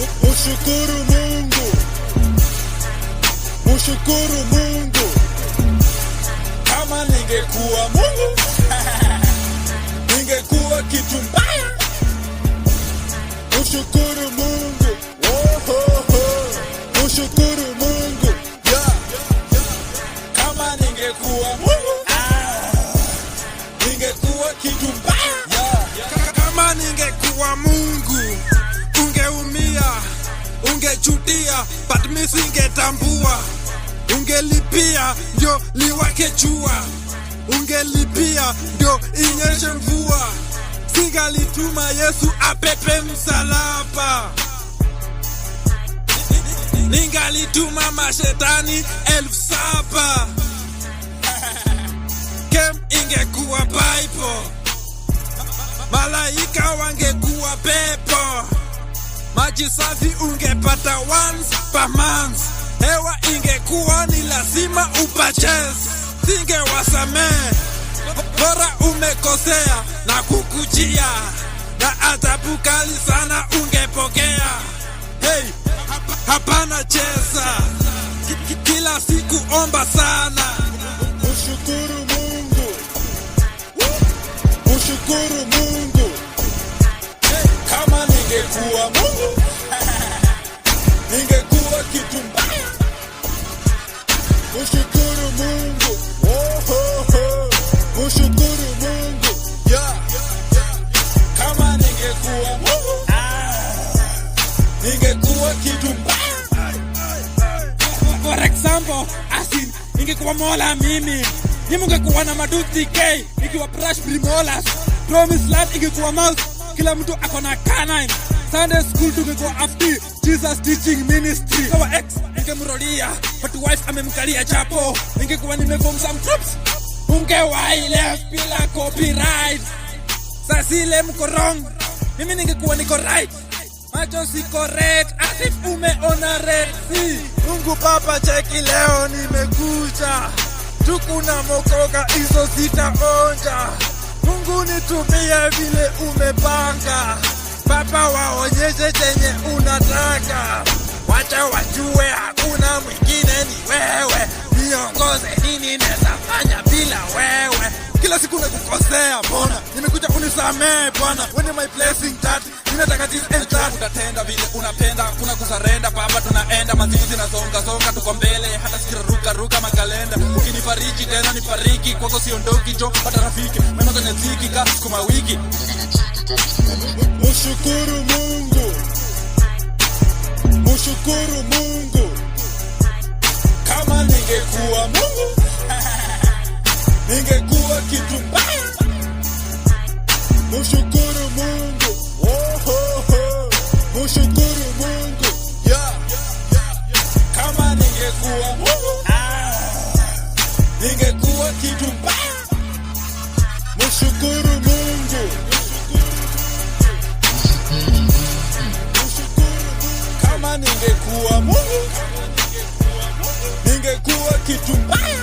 Mushukuru Mungu, mushukuru Mungu. Kama ningekuwa Mungu ningekuwa kitu mbaya. Mushukuru Mungu, oh, oh, oh. Mushukuru Mungu, yeah. Kama ningekuwa Mungu ningekuwa kitu mbaya, yeah. Kama ningekuwa Mungu ungeumia, ungechutia, but mimi singetambua. Ungelipia ndio liwake jua, ungelipia ndio inyeshe mvua. Singalituma Yesu apepe msalaba, ningalituma mashetani 7,000. Kem ingekuwa Bible, malaika wangekuwa pepo. Maji safi ungepata once per month. Hewa ingekuwa ni lazima upurchase. Singewasamehe, bora umekosea na kukujia, na adhabu kali sana ungepokea. Hey, hapana cheza, kila siku omba sana. Mushukuru Mungu, mushukuru Mungu. Kama ningekuwa Mungu ningekuwa kitu mbaya. Mushukuru Mungu, oh, oh, oh. Mushukuru Mungu, yeah. Kama ningekuwa Mungu ningekuwa kitu mbaya. For example, asin ningekuwa Mola mimi, nimungekuwa na maduthi K, nikiwa brush primolas. Promise land ingekuwa mouse, kila mtu akona canine. Sunday school tungekuwa after Jesus teaching ministry. Kawa ex ningemrolia, but wife amemkalia chapo. Ningekuwa nimeform some troops, ungewahi left bila copyright. Sasile mko wrong, mimi ningekuwa niko right. Macho si correct, as if umeona red sea. Mungu Baba cheki leo nimekuja, tukuna mokoka hizo sitaonja. Mungu nitumie vile umepanga, Baba waonyeshe chenye unataka. Wacha wajue hakuna mwingine ni wewe, niongoze nini neza fanya bila wewe. Kila siku nakukosea Bwana, nimekuja unisamee Bwana. When my blessing that ninataka this and that. Utatenda vile unapenda, kuna kusarenda Baba. Tunaenda mazizi na songa tuko mbele, hata sikira ruka makalenda. Ukinifariji tena nifariki, kwako siondoki jo pata rafiki. Meno kwenye ziki ka sukuma wiki. Mushukuru Mungu, mushukuru Mungu. Kama ningekuwa Mungu ningekuwa kitu mbaya. Mushukuru Mungu, oh, oh, oh. Mushukuru Mungu, yeah. Kama ningekuwa Mungu ningekuwa kitu mbaya. Mushukuru Mungu, kama ningekuwa Mungu ningekuwa kitu mbaya.